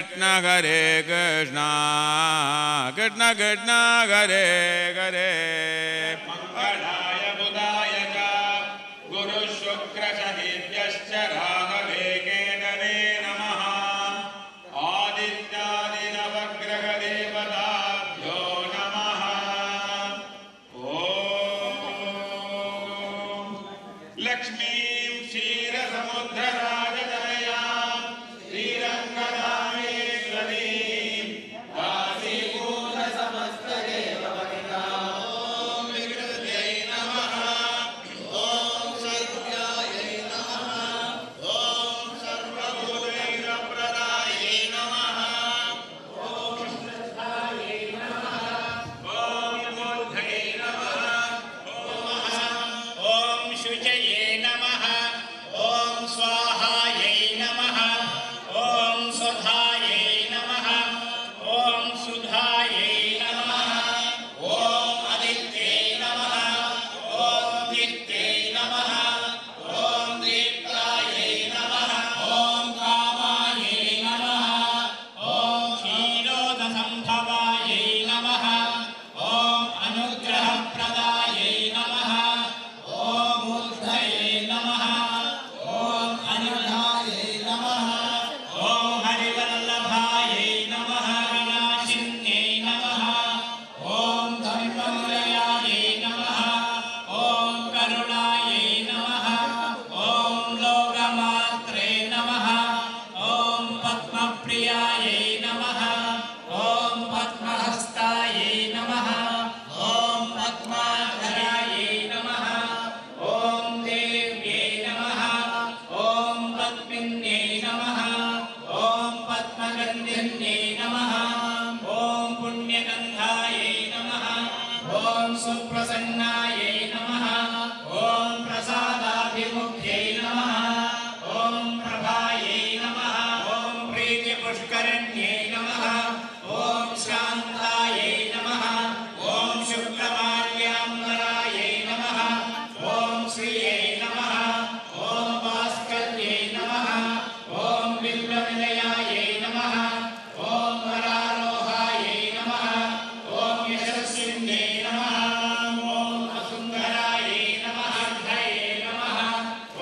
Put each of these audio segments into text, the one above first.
कृष्ण हरे कृष्ण कृष्ण कृष्ण हरे हरे मंगलाय बुधाय च गुरु शुक्र शनिभ्यश्च राहवे केतवे नमः आदित्यादि नवग्रह देवताभ्यो नमः ओम लक्ष्मीं क्षीरसमुद्रराजतनयां श्रीरङ्गधामेश्वरीं दासीभूतसमस्तदेववनितां ॐ विकृत्यै नमः ॐ सर्व्यायै नमः ॐ सर्वभूतैकप्रदायै नमः ॐ श्रद्धायै नमः ॐ मूर्धये नमः ॐ शुचये नमः ॐ स्वाहायै नमः ॐ स्वधायै नमः ॐ सुधायै नमः ॐ आदित्यै नमः ॐ दित्यै नमः ॐ दीप्तायै नमः ॐ कामायै नमः ॐ क्षीरोदसम्भवायै नमः ॐ अनुग्रहप्रदायै नमः ॐ बुद्धये नमः ॐ अनिरुद्धायै नमः ॐ हरिवल्लभायै नमः विनाशिन्यै नमः ॐ धर्मनिलयायै नमः ॐ करुणायै नमः ॐ लोकमात्रे नमः ॐ पद्मप्रियायै नमः ॐ पद्महस्तायै नमः ॐ पद्माधरायै नमः ॐ देव्यै नमः ॐ पद्मिन्यै नमः ॐ पद्मगन्धिन्यै नमः ॐ पुण्यगन्धायै नमः ॐ सुप्रसन्नायै नमः ॐ प्रसादाभिमुख्यै नमः ॐ प्रभायै नमः ॐ प्रीतिपुष्करण्यै नमः ॐ शान्तायै नमः ॐ शुक्लमाल्याम्बरायै नमः ॐ श्रियै नमः ॐ भास्कर्यै नमः ॐ बिल्वनिलयायै नमः ॐ वरारोहायै नमः ॐ यशस्विन्यै नमः ॐ वसुन्धरायै नमः अर्धये नमः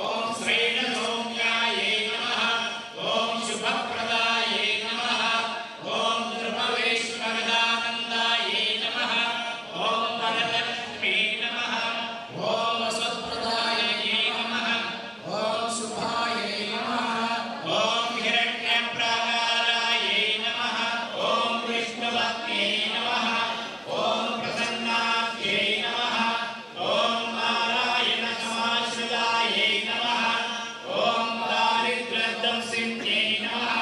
ॐ श्रीरसौम्यायै नमः ॐ शुभप्रदायै नमः ॐ नृपवेश्वरदानन्दायै नमः ॐ वरलक्ष्मी नमः ॐ वसुप्रदायै नमः ॐ शुभायै नमः ॐ हिरण्यप्राकारायै नमः ॐ विष्णुपत्न्यै नमः ॐ प्रसन्नाख्यै नमः ॐ नारायणसमाश्रितायै नमः ॐ दारिद्र्यदंसिन्यै नमः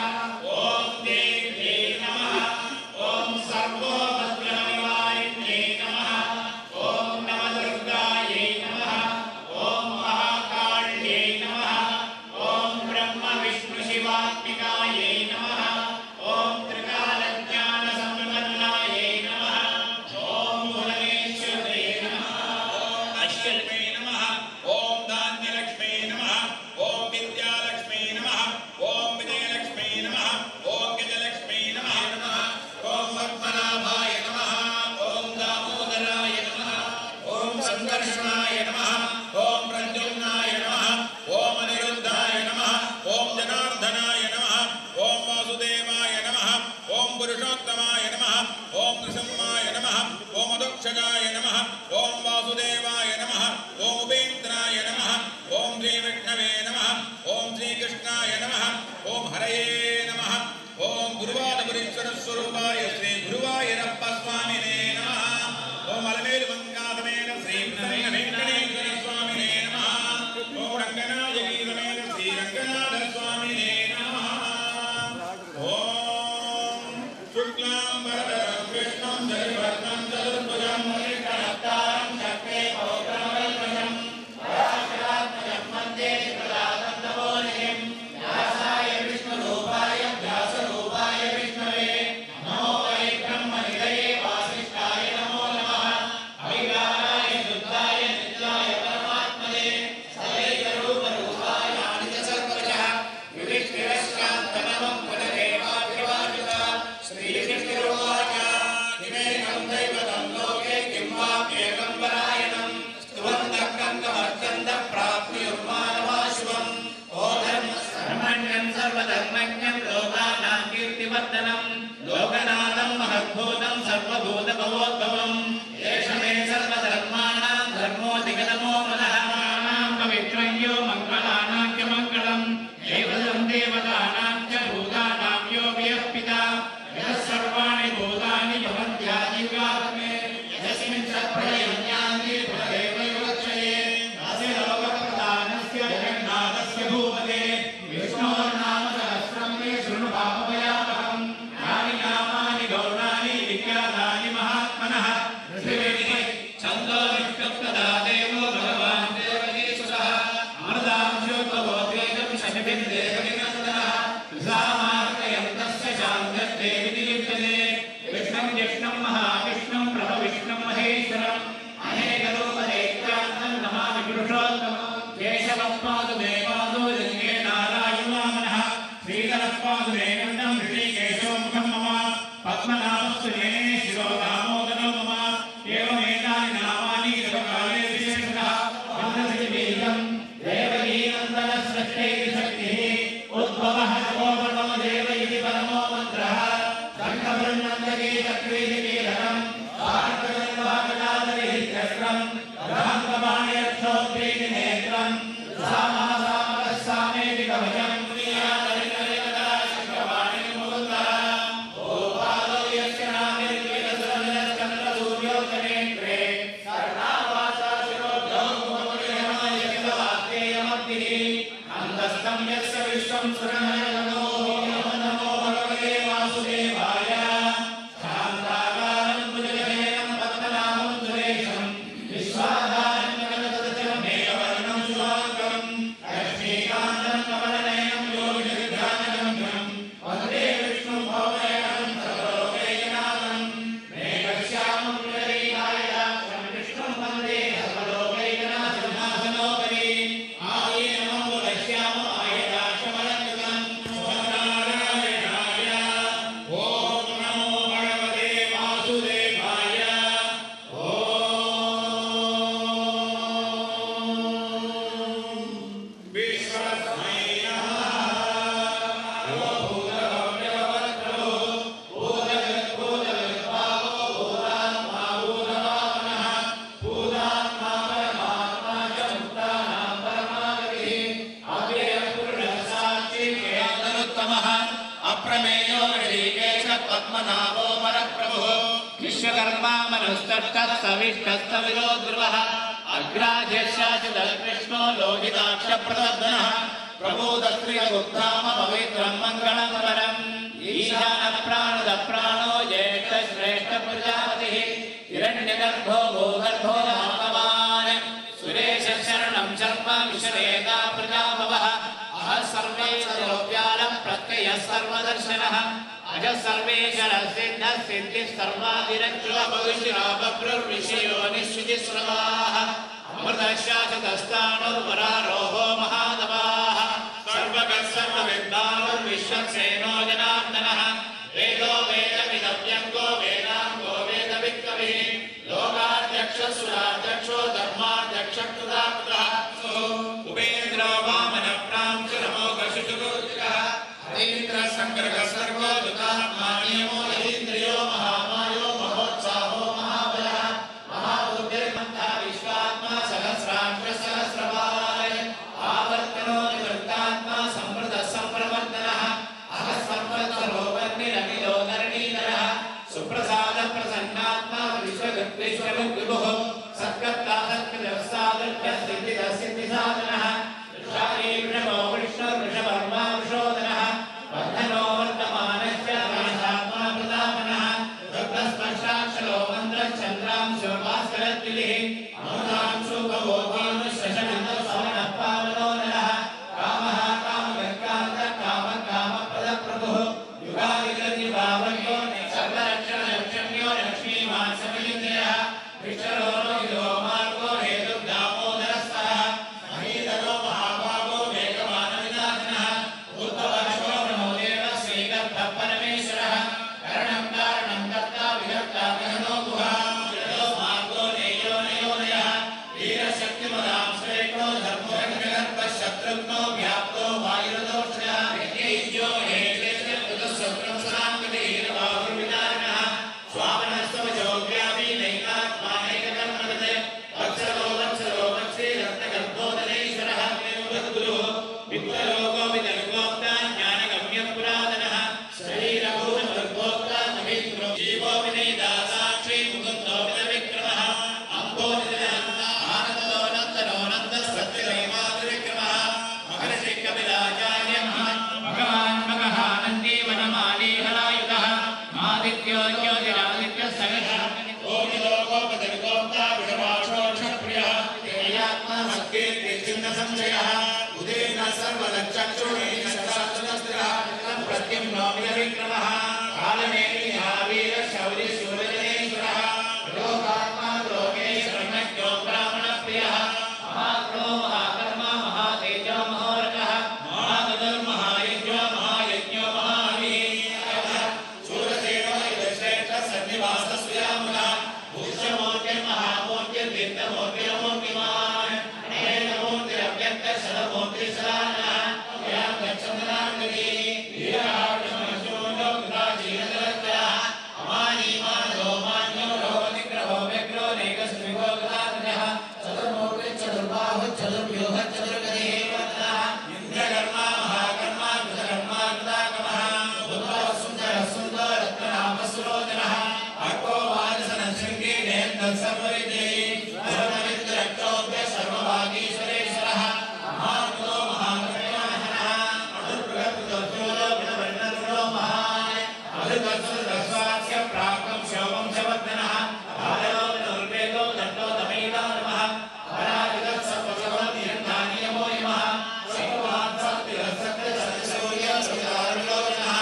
ॐ देव्यै नमः ॐ सर्वोपद्रवनिवारिण्यै नमः ॐ नवदुर्गायै नमः ॐ महाकाल्यै नमः ॐ ब्रह्मविष्णुशिवात्मिकायै नमः ॐ त्रिकालज्ञानसम्पन्नायै नमः ॐ भुवनेश्वरै नमः ॐ अश्वत्यै नमः ॐ धान्यलक्ष्मी नमः ॐ विद्यालक्ष्मी नमः ॐ विजयलक्ष्मी नमः ॐ गजलक्ष्मी नमः ॐ पद्मनाभाय नमः ॐ दामोदराय नमः ॐ संकर्षणाय नमः ॐ प्रद्युम्नाय नमः ॐ अनिरुद्धाय नमः ॐ जनार्दनाय नमः ॐ वासुदेवाय नमः ॐ पुरुषोत्तमाय नमः ॐ नृसिंहाय नमः ॐ अदक्षजाय नमः ॐ वासुदेवाय नमः ॐ उपेन्द्राय नमः ॐ श्रीविष्णवे नमः ॐ श्रीकृष्णाय नमः ॐ हरये नमः ॐ गुरुवादपुरीश्वरस्वरूपाय श्री गुरुवायूरप्प स्वामिने नमः ॐ अलमेलुमङ्गासमेत श्री वेङ्कटेश्वर स्वामिने नमः ॐ रङ्गनायकी समेत श्री रङ्गनाथ स्वामिने नमः ॐ शुक्ला लोकवर्धनं लोकनाथं महद्भूतं सर्वभूतभवोद्भवं येषमे सर्वधर्माणां धर्मोऽधिगतमो मनः पवित्रं यो मङ्गलानां च मङ्गलं देवतं देवतानां च भूतानां यो व्यः यः सर्वाणि भूतानि भवन्त्यादिव्यात्मे यस्मिन् सत्प्रलयन्यान्ति प्रदेव विवक्षये अस्य लोकप्रधानस्य जगन्नाथस्य भूपते विष्णोर्नाम सहस्रं मे शृणु पापभयापहम् यानि नामानि गौणानि विख्यातानि महात्मनः पृथिवी छन्दो विष्णुस्तदा देवो भगवान् देवकीसुतः अमृतांशोद्भवो द्वैतं शनिभिर्देवकीनन्दनः सामार्गयन्तस्य शान्तस्तेविति युज्यते विष्णुं जिष्णुं महाविष्णुं प्रभविष्णुं महेश्वरम् अनेकरूपदैत्यान्तं नमामि पुरुषोत्तमं केशवः पातु मे पादो लिङ्गे नारायणामनः श्रीधरः पातु मे कण्ठं ऋषिकेशो मुखं मम पद्मनाभस्तु मे शिरो दामोदरो मम एवमेतानि नामानि सर्वकाले विशेषतः वन्दतिबीजं देवकीनन्दनसृष्टैः शक्तिः उद्भवः गोवर्णो देव इति परमो मन्त्रः शङ्खवृन्नन्दके चक्रीतिकीलकं भारतगन्धागदादरिहित्यस्त्रं ब्रह्मवाण्यक्षोद्वीतिनेत्रं सामासामकः सामेति कवचं मुनियादरिकरिकदा शङ्खवाणिमुकुन्दः गोपालो यस्य नामिर्वेदसुरनिरश्चन्द्रसूर्यो च नेत्रे कर्णावासा शिरोभ्यो मुखमुनियमायकिलवाक्येयमग्निः अन्तस्थं यस्य विश्वं सुरनयनो नमो भगवते वासुदेवाय शान्ताकारं भुजगशयनं पद्मनाभं सुरेशं विश्वाधारं जगदतचं मेघवर्णं शुभाङ्गं लक्ष्मीकान्तं कमलनयनं योगिनिर्ध्यानगम्यं वन्दे विष्णुं भवभयहरं सर्वलोकैकनाथं मेघश्यामं पुण्डरीकायदाक्षं विष्णुं वन्दे सर्वलोकैकनाथसिंहासनोपरि आयेनमो वश्यामो आयदाक्षमलङ्कृतं नारायणाय ॐ नमो भगवते वासुदेवाय ॐ विश्वस्मै नमः भूतभव्यभवद्भवो भूतजगद्भूतविद्भावो भूतात्मा भूतभावनः भूतात्मा परमात्मा च मुक्तानां परमागतिः अव्ययः पुरुषः साक्षी केतनुत्तमः अप्रमेयो ऋषिकेशः पद्मनाभो परप्रभुः विश्वकर्मा मनुस्तस्थस्तविष्टस्तविरो ध्रुवः अग्राध्यक्षाचिदकृष्णो लोहिताक्षप्रदर्शनः प्रबोधस्त्रियगुप्ताम पवित्रं मङ्गलं वरम् ईशानप्राणदप्राणो ज्येष्ठश्रेष्ठप्रजापतिः हिरण्यगर्भो भूगर्भो महाभवान् सुरेशः शरणं शर्म विश्वनेता प्रजाभवः अहः सर्वेश्वरोऽव्यालः प्रत्ययः सर्वदर्शनः अजः सर्वेश्वरः सिद्धः सिद्धिः सर्वादिरञ्जुः भविष्यराबभ्रुर्विषयो निश्चितिस्रवाः अमृतः शाश्वतस्ताणुर्वरारोहो महादवाः सर्वगः सर्वविद्वानुर्विश्वक्सेनो जनार्दनः वेदो वेदविदव्यङ्गो वेदाङ्गो वेदवित्कविः लोकाध्यक्षः सुराध्यक्षो धर्माध्यक्षकृताकृतः उपेन्द्रो वामनप्रांशु नमोघशिशुगोत्रिकः हरीन्द्रः शङ्करः सर्गो दुतात्मानियमो यतीन्द्रियो महामायो महोत्साहो महाबलः महाबुद्धिर्मन्था विश्वात्मा सहस्राक्षः सहस्रपाल आवर्तनो निवृत्तात्मा संवृतः संप्रवर्तनः अहः संवत्सरो वर्णिरनिलो धरणीधरः सुप्रसादः प्रसन्नात्मा विश्वविभुः सत्कर्ता सत्कृतः सिद्धिदः सिद्धिसाधनः वृषभो विष्णुर्वृषभर्मा वृषोदनः वर्धनो वर्तमानश्च संशयः उदेन सर्वलक्षक्षुणेन शतास्तस्त्रः प्रत्युम्नो विक्रमः कालनेमिः वीरशौर्यशूरजनेश्वरः लोकात्मा लोके शरणज्ञो ब्राह्मणप्रियः महात्मो महाकर्मा महातेजो महोरगः महागदर्महायज्ञो महायज्ञो महावीरः शूरसेनो यश्रेष्ठ सन्निवासस्यामुना भूषमूर्तिर्महामूर्तिर्वित्तमूर्तिरमूर्तिमान् अनेकमूर्तिरव्यक्तशरमूर्तिशरानः यं गच्छन्दनाङ्गली वीरहाटमशून्योग्राजीरतरः अमानीमानो मान्यो रोगनिग्रहो व्यग्रो नेकस्मिगो गदाधरः चतुर्मूर्तिश्चतुर्बाहुश्चतुर्व्यूहः चतुर्गदेवतः इन्द्रकर्मा महाकर्मा कृतकर्मा कृताकमः बुद्धः सुन्दरः सुन्दररत्ननामसुरोचनः अर्को वाजसनशृङ्गे नेत्रसर्वविद्यै सर्वविद्रक्षोभ्य सर्वभागीश्वरेश्वरः महात्मो महाकर्माणः अधुर्बृहद्बुद्धोजो गुणवर्णरुणो महान् अधुर्वत्सरस्वास्य प्राप्तं शोभं शवर्धनः आदरो विनुर्वेदो दण्डो दमयिता नमः पराजितः सर्वसर्वनिरन्धानियमो यमः शिववान् सत्तिरसक्तशतशौर्यसुधारुलोचनः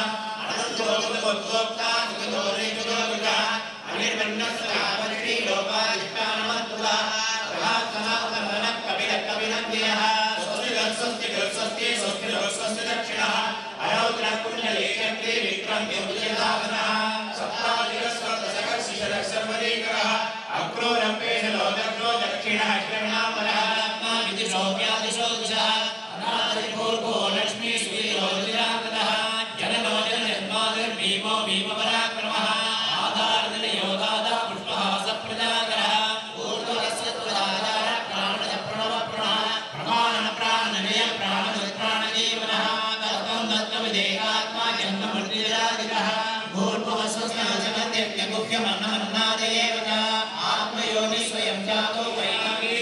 अनन्तो बुद्धोक्ता जगदोरेकजोगः अनिर्वण्णस्त्रावृष्टि लोकाधिष्ठानमद्भुतः प्रभात्सनातनः कविनन्द्यः स्वस्ति स्वस्ति दक्षिणः अयोध्या कुण्डलीचक्रे विक्रम्यमुजयदातनः सप्ताधिकस्वर्धसकः शिशरः सर्वदेकरः अक्रोरम्पेशलोदक्रो दक्षिणः श्रवणामरः आत्मा विदिशोऽप्यादिशो दिशः अनादिभूर्भो लक्ष्मी श्रीरोदिरागतः जननो जनजन्मादिर्भीमो भीमपराक्रमः आधारनिलयोगादा पुष्पहासप्रजागरः ऊर्ध्वरसत्वदाधार प्राणजप्रणवप्रणः प्रमाणप्राणनिलय प्राणजीवनः तत्त्वं दत्तविदेहात्मा जन्ममृत्युरादिकः भूर्भुवस्वस्नाजगत्यज्ञगुह्यमन्नमन्नादेव च आत्मयोनि स्वयं जातो वैनगी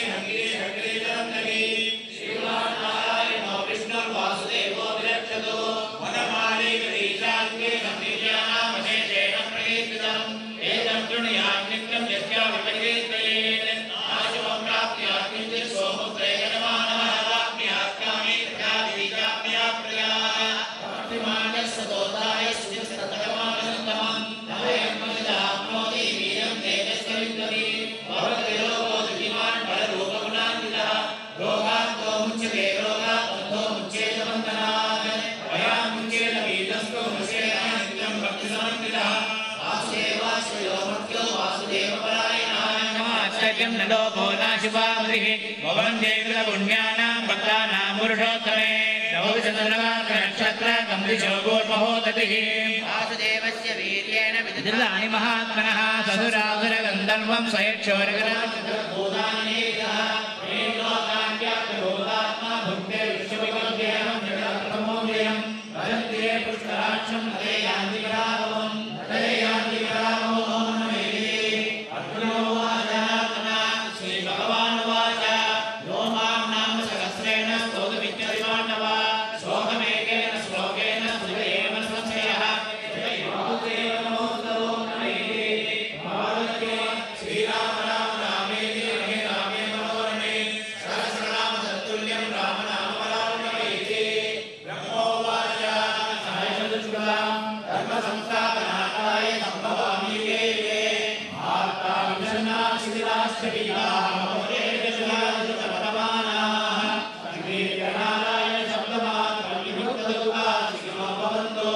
श्रीमान्नारायणो विष्णुर्वासुदेवो विरक्षतु वनमालीगरीशान्ये संविज्ञानामशेषेण प्रकीर्तितम् एतं शृणुयात् नित्यं यस्या विपरीतयेत् आशुभं प्राप्त्यात् किञ्चित् सोमुद्रे यजमानः प्राप्नुयात् कामे प्रजादिवीजाप्नुया प्रजाः भक्तिमानस्य दोधाय सुचिस्ततमानन्दमं नवयन्मनिदाप्नोति वीरं तेजस्विन्दति भवद्विलोको दुःखिमान् बलरूपगुणान्वितः रोगान्तो मुच्यते रोगान्तो मुच्येत बन्धनात् भयान्मुच्येत वीतस्थो मुच्येत नित्यं भक्तिसमन्वितः वासुदेवाश्रयो मर्त्यो वासुदेवपरायणः नमाश्चर्यं न लोभो नाशुभामृतिः भवन्ते कृतपुण्यानां भक्तानां पुरुषोत्तमे नक्षत्रकम्बिशोगोर्महोदतिः वासुदेवस्य वीर्येण विदधानि महात्मनः ससुरासुरगन्धर्वं स्वयक्षोरगराजभूतानेकः प्रेम्लोकान्त्यात्मभूतात्मा भुक्ते विश्वविकल्प्येनं जगत्प्रमोदयं भजन्ते पुष्कराक्षं हरेयान्तिकरामं हरेयान्तिकरामो नमेति अर्जुनो वाचात्मना श्रीभगवानुवाच यो मां नाम सहस्रेण स्तोतुमित्यदिवाण्णव श्लोकमेकेन श्लोकेन श्रुतयेव संशयः श्रीराम राम रामेति रमे रामे मनोरमे सहस्रनाम तत्तुल्यं राम नाम वरानमेति ब्रह्मोवाच सहस्रदुष्कलां धर्मसंस्थापनाय सम्भवामि देवे आर्ताविशन्ना शिथिलाश्च वीराः महोदेशशिलादितपतमानाः Shrinarayan शब्दमात्रं विमुक्तदुःखा शिखिनो भवन्तो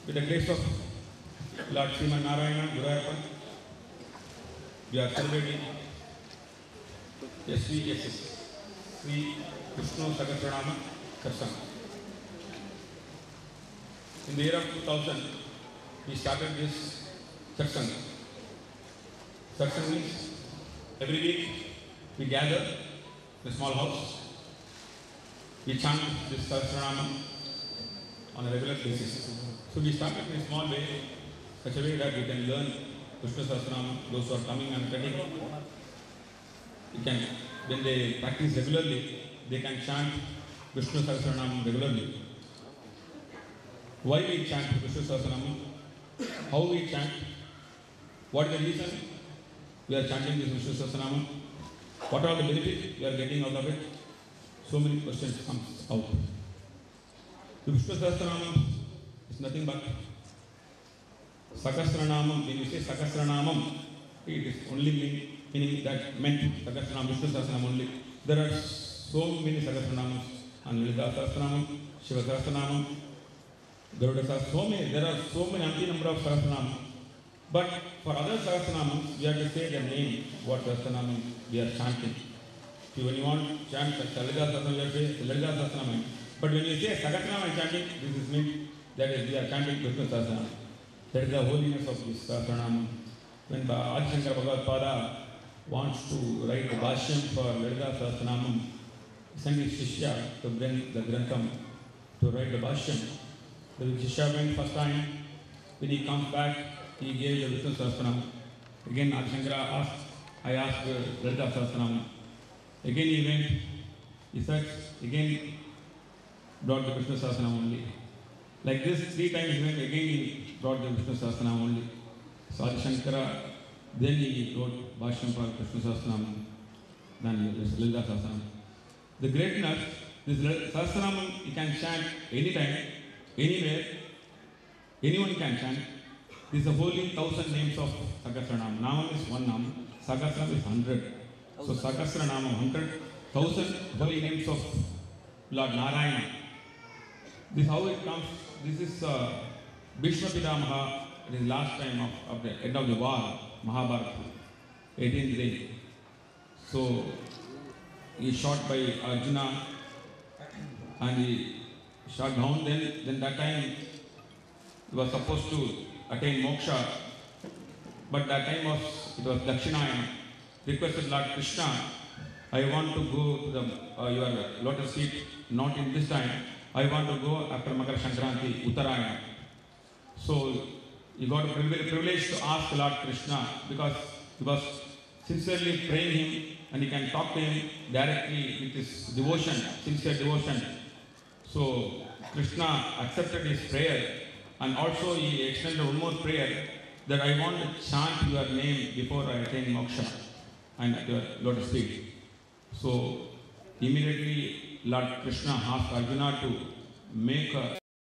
With the grace of Lord Sriman Narayana Gurayappan, we are celebrating SVSS, Sri Vishnu Sahasranama Satsanga. In the year of 2000, we started this Satsanga. Satsanga means every week we gather in a small house We chant this Sahasranama on a regular basis. So we started in a small way, such a way that we can learn Vishnu Sahasranama. Those who are coming and attending, when they practice regularly, they can chant Vishnu Sahasranama regularly. Why we chant Vishnu Sahasranama? How we chant? What is the reason we are chanting this Vishnu Sahasranama? What are the benefits we are getting out of it? So many questions come out. The Vishnu Sahasranama is nothing but Sahasranamam. When you say Sahasranamam, it is only meaning that meant Sahasranamam, Vishnu Sahasranamam only. There are so many Sahasranamams, and Lalita Sahasranamam, Shiva Sahasranamam, Garuda Sahasranamam. There are so many empty number of Sahasranamam. But for other Sahasranamams, we have to say the name, what Sahasranamam we are chanting. So when you want to chant Lalita Sahasranamam, you have to say Lalita Sahasranamam. But when you say Sahasranamam chanting, this is mean that is we are chanting Vishnu Sahasranamam. That is the holiness of this Sahasranamam. When Adi Shankara Bhagavad Pada wants to write a Bhashyam for Lalita Sahasranamam, he sent his Shishya to bring the Grantham to write the Bhashyam. The Shishya went first time. When he comes back, he gave the Vishnu Sahasranamam. Again, Adi Shankara I asked Lalita Sahasranamam. Again he went, he searched, again brought the Vishnu Sahasranamam only. Like this, 3 times he went, again he brought the Vishnu Sahasranamam only. So Adi Shankara, then he wrote Bhashyam for Vishnu Sahasranamam, then Lalita Sahasranamam. The greatness, this Sahasranamam you can chant anytime, anywhere, anyone can chant. This is the holy 1,000 names of Sahasranamam. Namam is 1 Namam, Sahasranam is 100. So Sahasranamam, 100,000 holy names of Lord Narayana. This is how it comes. This is Bhishma Pitamaha. It is last time of the end of the war, Mahabharata, 18th day. So he shot by Arjuna and he shot down. Then that time he was supposed to attain moksha, but that time it was Dakshinayana. Requested Lord Krishna, I want to go to your lotus feet, not in this time. I want to go after Makara Sankranti, Uttarayana. So he got a privilege to ask Lord Krishna because he was sincerely praying him and he can talk to him directly with his devotion, sincere devotion. So Krishna accepted his prayer and also he extended one more prayer that I want to chant your name before I attain moksha and at your lotus feet. So immediately Lord Krishna asked Arjuna to make a